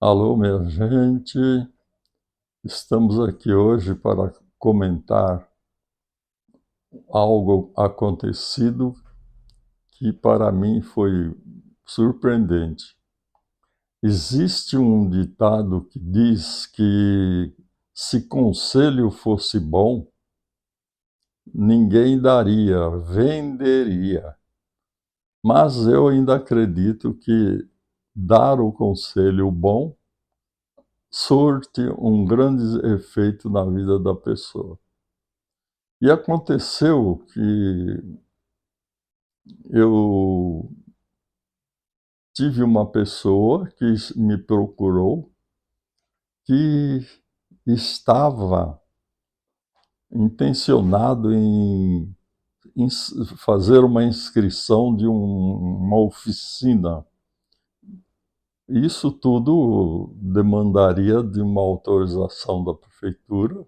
Alô, minha gente, estamos aqui hoje para comentar algo acontecido que para mim foi surpreendente. Existe um ditado que diz que se conselho fosse bom, ninguém daria, venderia. Mas eu ainda acredito que dar o conselho bom surte um grande efeito na vida da pessoa. E aconteceu que eu tive uma pessoa que me procurou que estava intencionado em fazer uma inscrição de uma oficina. Isso tudo demandaria de uma autorização da prefeitura.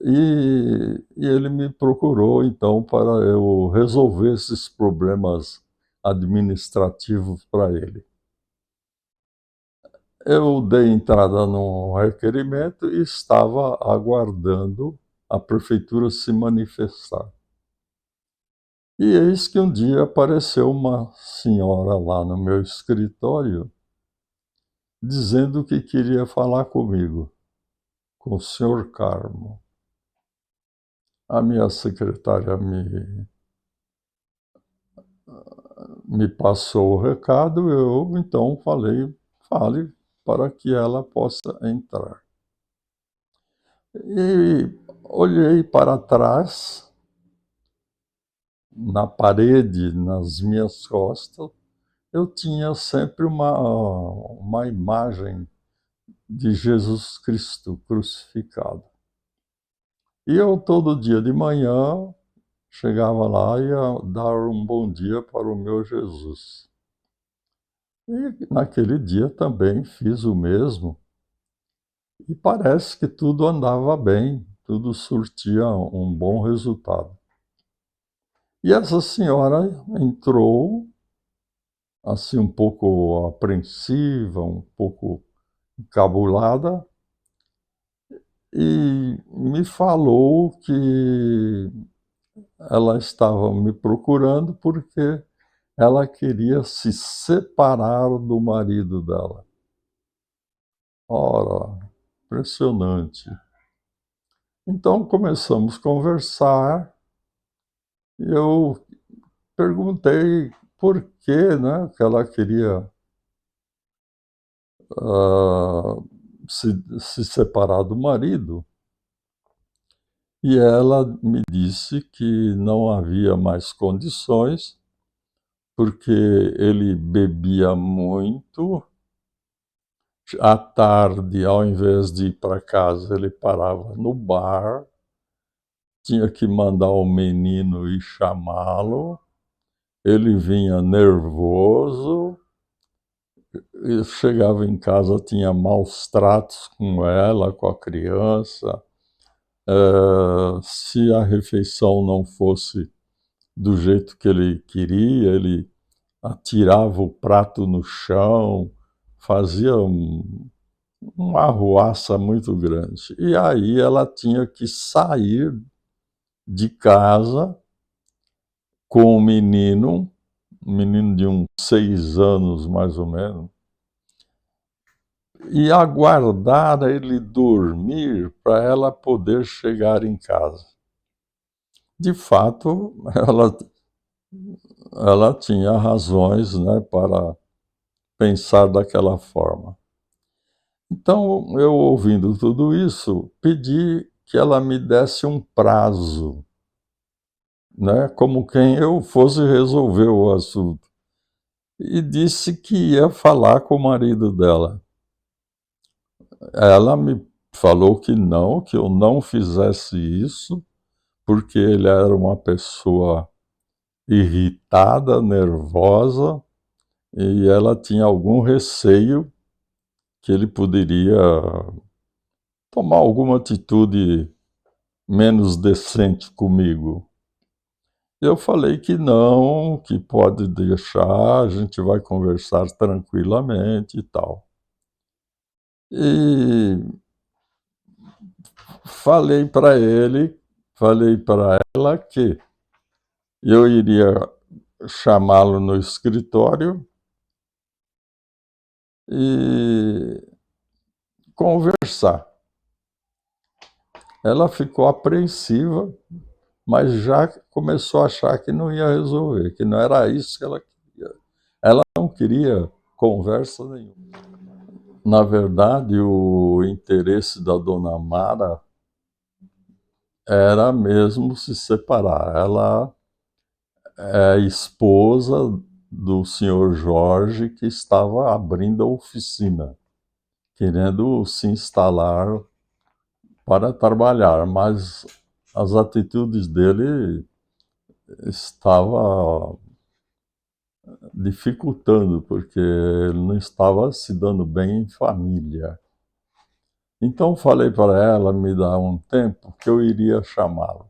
E ele me procurou, então, para eu resolver esses problemas administrativos para ele. Eu dei entrada no requerimento e estava aguardando a prefeitura se manifestar. E eis que um dia apareceu uma senhora lá no meu escritório, dizendo que queria falar comigo, com o senhor Carmo. A minha secretária me passou o recado, eu então falei, fale para que ela possa entrar. E olhei para trás, na parede, nas minhas costas, eu tinha sempre uma imagem de Jesus Cristo crucificado. E eu todo dia de manhã chegava lá e ia dar um bom dia para o meu Jesus. E naquele dia também fiz o mesmo, e parece que tudo andava bem, tudo surtia um bom resultado. E essa senhora entrou, assim, um pouco apreensiva, um pouco encabulada, e me falou que ela estava me procurando porque ela queria se separar do marido dela. Ora, impressionante. Então começamos a conversar e eu perguntei por que, né, que ela queria ah, se separar do marido. E ela me disse que não havia mais condições, porque ele bebia muito. À tarde, ao invés de ir para casa, ele parava no bar, tinha que mandar o menino ir chamá-lo, ele vinha nervoso, e chegava em casa, tinha maus tratos com ela, com a criança. Se a refeição não fosse do jeito que ele queria, ele atirava o prato no chão, fazia uma arruaça muito grande. E aí ela tinha que sair de casa com o menino, um menino de uns 6 anos mais ou menos, e aguardar ele dormir para ela poder chegar em casa. De fato, ela tinha razões, né, para pensar daquela forma. Então, eu ouvindo tudo isso, pedi que ela me desse um prazo, né, como quem eu fosse resolver o assunto. E disse que ia falar com o marido dela. Ela me falou que eu não fizesse isso, porque ele era uma pessoa irritada, nervosa, e ela tinha algum receio que ele poderia tomar alguma atitude menos decente comigo. Eu falei que não, que pode deixar, a gente vai conversar tranquilamente e tal. E falei para ele, falei para ela que eu iria chamá-lo no escritório e conversar. Ela ficou apreensiva, mas já começou a achar que não ia resolver, que não era isso que ela queria. Ela não queria conversa nenhuma. Na verdade, o interesse da dona Mara era mesmo se separar. Ela é esposa do senhor Jorge, que estava abrindo a oficina, querendo se instalar para trabalhar, mas as atitudes dele estavam dificultando, porque ele não estava se dando bem em família. Então falei para ela me dar um tempo que eu iria chamá-la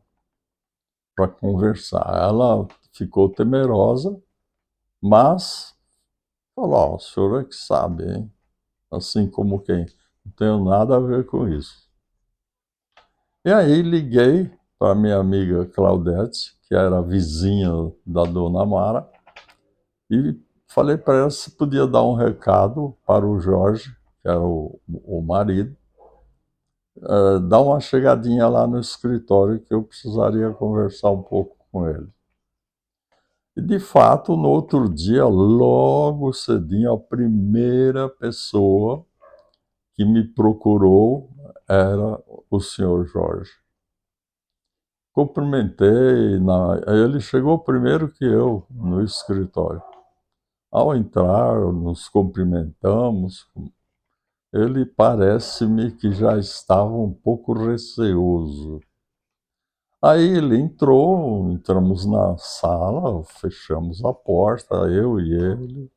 para conversar. Ela ficou temerosa, mas falou: "Ó, o senhor é que sabe, hein? Assim como quem não tenho nada a ver com isso." E aí liguei para minha amiga Claudete, que era vizinha da dona Mara, e falei para ela se podia dar um recado para o Jorge, que era o marido, dar uma chegadinha lá no escritório que eu precisaria conversar um pouco com ele. E de fato, no outro dia, logo cedinho, a primeira pessoa que me procurou era o senhor Jorge. Cumprimentei, ele chegou primeiro que eu no escritório. Ao entrar, nos cumprimentamos. Ele parece-me que já estava um pouco receoso. Aí ele entrou, entramos na sala, fechamos a porta, eu e ele,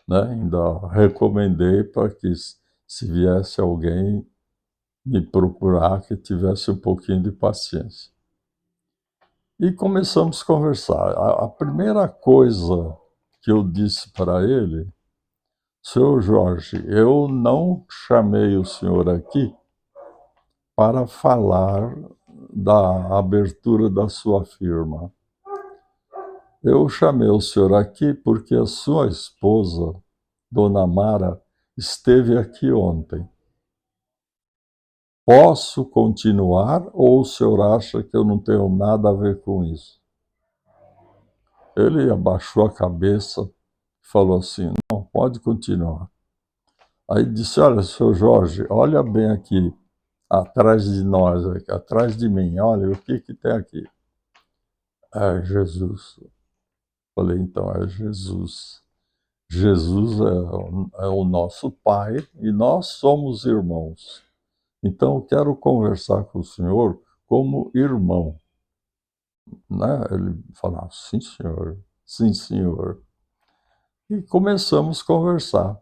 né? Ainda recomendei para que, se viesse alguém me procurar, que tivesse um pouquinho de paciência. E começamos a conversar. A primeira coisa que eu disse para ele: "Senhor Jorge, eu não chamei o senhor aqui para falar da abertura da sua firma. Eu chamei o senhor aqui porque a sua esposa, Dona Mara, esteve aqui ontem. Posso continuar ou o senhor acha que eu não tenho nada a ver com isso?" Ele abaixou a cabeça e falou assim: "Não, pode continuar." Aí disse: "Olha, senhor Jorge, olha bem aqui, atrás de nós, aqui, atrás de mim, olha o que que tem aqui." É Jesus. Falei: "Então é Jesus. Jesus é o nosso Pai e nós somos irmãos. Então eu quero conversar com o senhor como irmão." Né? Ele falava: "Sim, senhor. Sim, senhor." E começamos a conversar.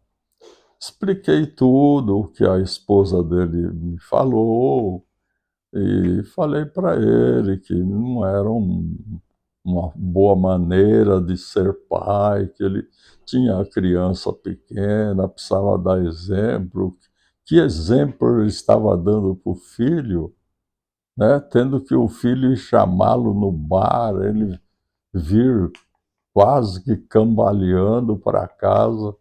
Expliquei tudo o que a esposa dele me falou e falei para ele que não era uma boa maneira de ser pai, que ele tinha a criança pequena, precisava dar exemplo. Que exemplo ele estava dando para o filho, né? Tendo que o filho ir chamá-lo no bar, ele vir quase que cambaleando para casa.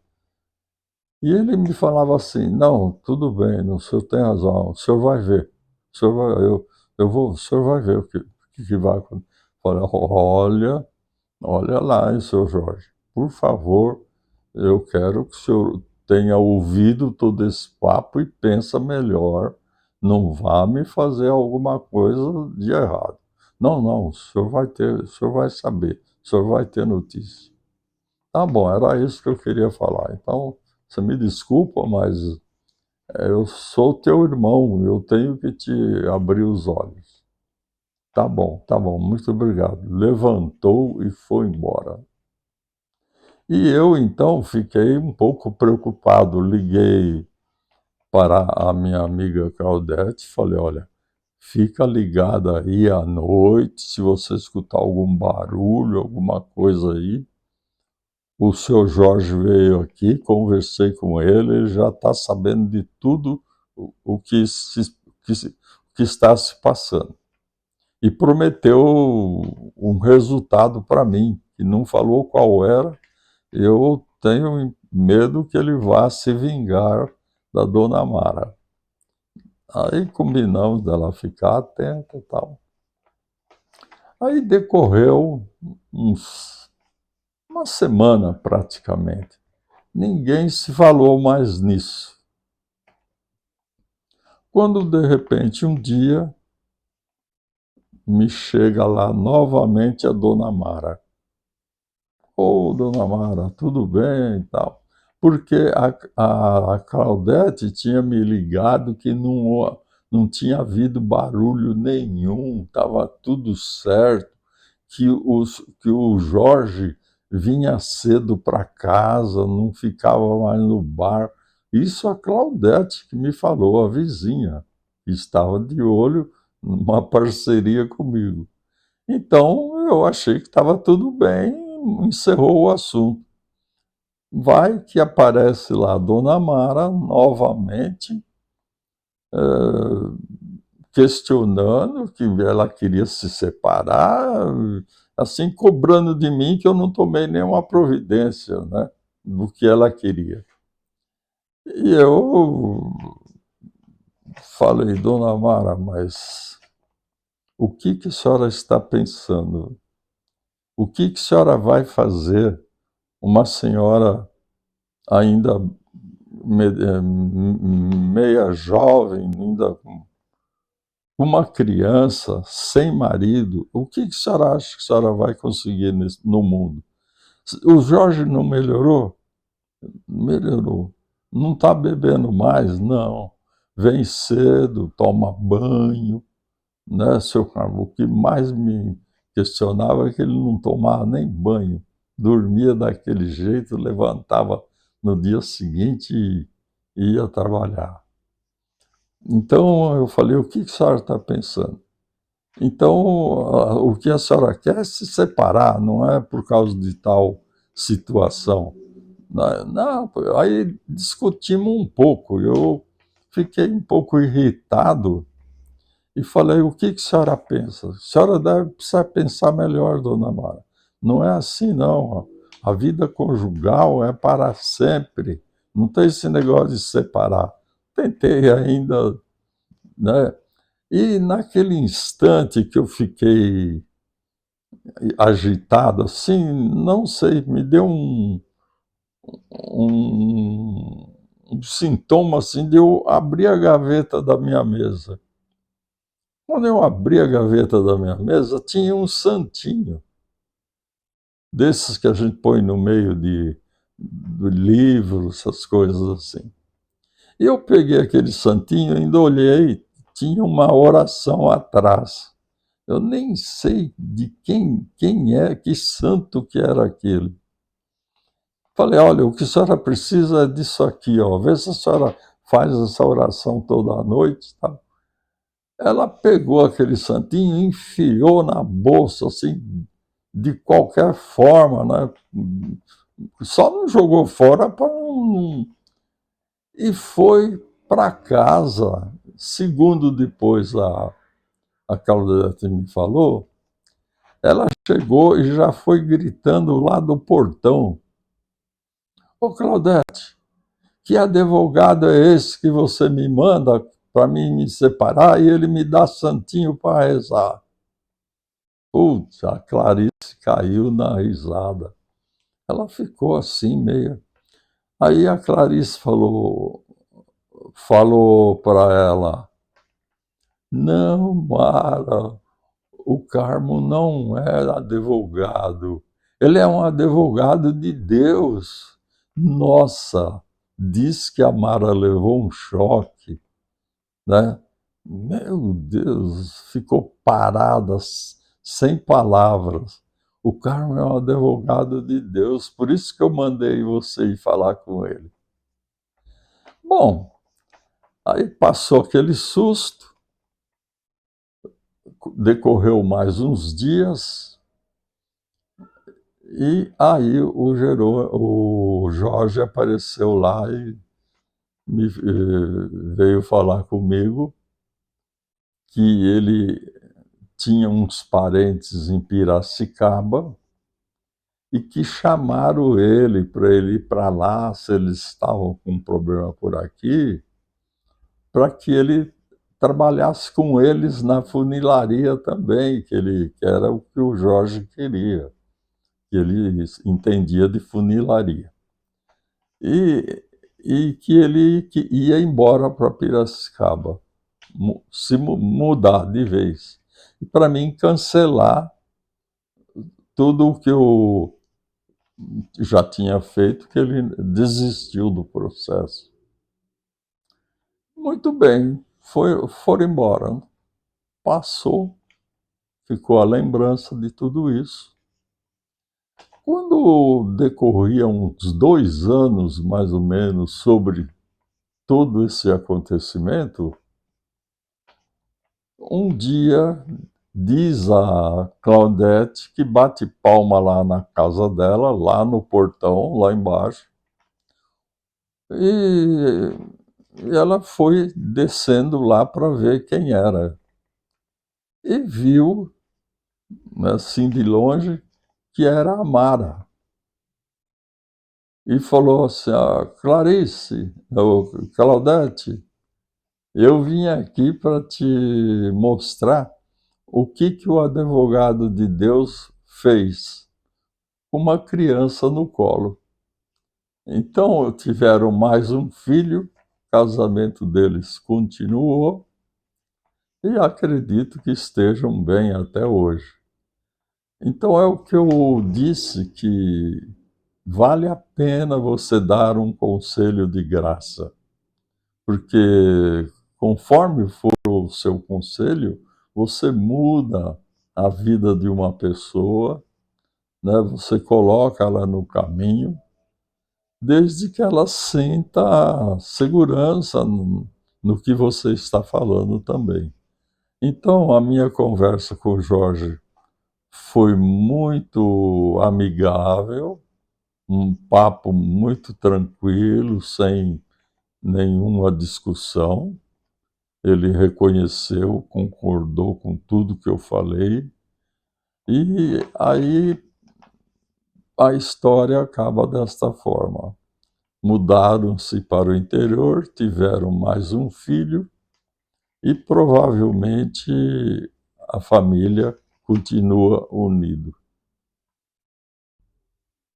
E ele me falava assim: "Não, tudo bem, o senhor tem razão, o senhor vai ver, o senhor vai, eu vou, o senhor vai ver o que vai acontecer." Falei: "Olha lá, hein, senhor Jorge, por favor, eu quero que o senhor tenha ouvido todo esse papo e pensa melhor, não vá me fazer alguma coisa de errado. Não, não, o senhor vai ter, o senhor vai saber, o senhor vai ter notícia." Tá bom, era isso que eu queria falar. Então, você me desculpa, mas eu sou teu irmão, eu tenho que te abrir os olhos. Tá bom, muito obrigado." Levantou e foi embora. E eu então fiquei um pouco preocupado. Liguei para a minha amiga Claudete e falei: "Olha, fica ligada aí à noite, se você escutar algum barulho, alguma coisa aí, o seu Jorge veio aqui, conversei com ele já está sabendo de tudo o que está se passando. E prometeu um resultado para mim, e não falou qual era. Eu tenho medo que ele vá se vingar da dona Mara. Aí combinamos dela ficar atenta e tal. Aí decorreu uma semana praticamente. Ninguém se falou mais nisso. Quando de repente um dia me chega lá novamente a dona Mara. Ô, dona Mara, tudo bem e tal. Porque a Claudete tinha me ligado que não tinha havido barulho nenhum, estava tudo certo, que o Jorge vinha cedo para casa, não ficava mais no bar. Isso a Claudete que me falou, a vizinha, que estava de olho numa parceria comigo. Então eu achei que estava tudo bem, encerrou o assunto. Vai que aparece lá a dona Mara novamente, questionando que ela queria se separar, assim, cobrando de mim que eu não tomei nenhuma providência, né, do que ela queria. E eu falei, dona Mara, mas o que a senhora está pensando? O que a senhora vai fazer? Uma senhora ainda meia jovem, ainda uma criança, sem marido, o que a senhora acha que a senhora vai conseguir no mundo? O Jorge não melhorou? Melhorou. Não está bebendo mais? Não. Vem cedo, toma banho, né, seu Carlos? O que mais me questionava é que ele não tomava nem banho, dormia daquele jeito, levantava no dia seguinte e ia trabalhar. Então eu falei, o que a senhora está pensando? Então, o que a senhora quer é se separar, não é por causa de tal situação. Não, aí discutimos um pouco, eu fiquei um pouco irritado e falei, o que a senhora pensa? A senhora deve precisar pensar melhor, dona Mara. Não é assim, não. A vida conjugal é para sempre. Não tem esse negócio de separar. Tentei ainda, né? E naquele instante que eu fiquei agitado, assim, não sei, me deu um, um sintoma assim de eu abrir a gaveta da minha mesa. Quando eu abri a gaveta da minha mesa, tinha um santinho, desses que a gente põe no meio do livro, essas coisas assim. E eu peguei aquele santinho, ainda olhei, tinha uma oração atrás. Eu nem sei de quem é, que santo que era aquele. Falei, olha, o que a senhora precisa é disso aqui, ó. Vê se a senhora faz essa oração toda noite, tá? Ela pegou aquele santinho e enfiou na bolsa, assim, de qualquer forma, né? Só não jogou fora para não. E foi para casa. Segundo depois a Claudete me falou, ela chegou e já foi gritando lá do portão. Ô Claudete, que advogado é esse que você me manda para mim me separar e ele me dá santinho para rezar? Putz, a Clarice caiu na risada. Ela ficou assim, meio. Aí a Clarice falou para ela: não, Mara, o Carmo não é advogado. Ele é um advogado de Deus. Nossa, diz que a Mara levou um choque, né? Meu Deus, ficou parada, sem palavras. O Carmo é um advogado de Deus, por isso que eu mandei você ir falar com ele. Bom, aí passou aquele susto, decorreu mais uns dias, E aí o Jorge apareceu lá e veio falar comigo que ele tinha uns parentes em Piracicaba e que chamaram ele para ele ir para lá, se eles estavam com um problema por aqui, para que ele trabalhasse com eles na funilaria também, que era o que o Jorge queria, que ele entendia de funilaria. E que ele que ia embora para Piracicaba, mudar de vez. E para mim cancelar tudo o que eu já tinha feito, que ele desistiu do processo. Muito bem, foram embora. Passou, ficou a lembrança de tudo isso. Quando decorria uns 2 anos, mais ou menos, sobre todo esse acontecimento, um dia diz a Claudete que bate palma lá na casa dela, lá no portão, lá embaixo, e ela foi descendo lá para ver quem era. E viu, assim de longe, que era a Mara. E falou assim: Clarice, Claudete, eu vim aqui para te mostrar o que o advogado de Deus fez com uma criança no colo. Então tiveram mais um filho, o casamento deles continuou e acredito que estejam bem até hoje. Então é o que eu disse, que vale a pena você dar um conselho de graça, porque conforme for o seu conselho, você muda a vida de uma pessoa, né? Você coloca ela no caminho, desde que ela sinta segurança no que você está falando também. Então, a minha conversa com o Jorge foi muito amigável, um papo muito tranquilo, sem nenhuma discussão. Ele reconheceu, concordou com tudo que eu falei, e aí a história acaba desta forma. Mudaram-se para o interior, tiveram mais um filho e provavelmente a família continua unida.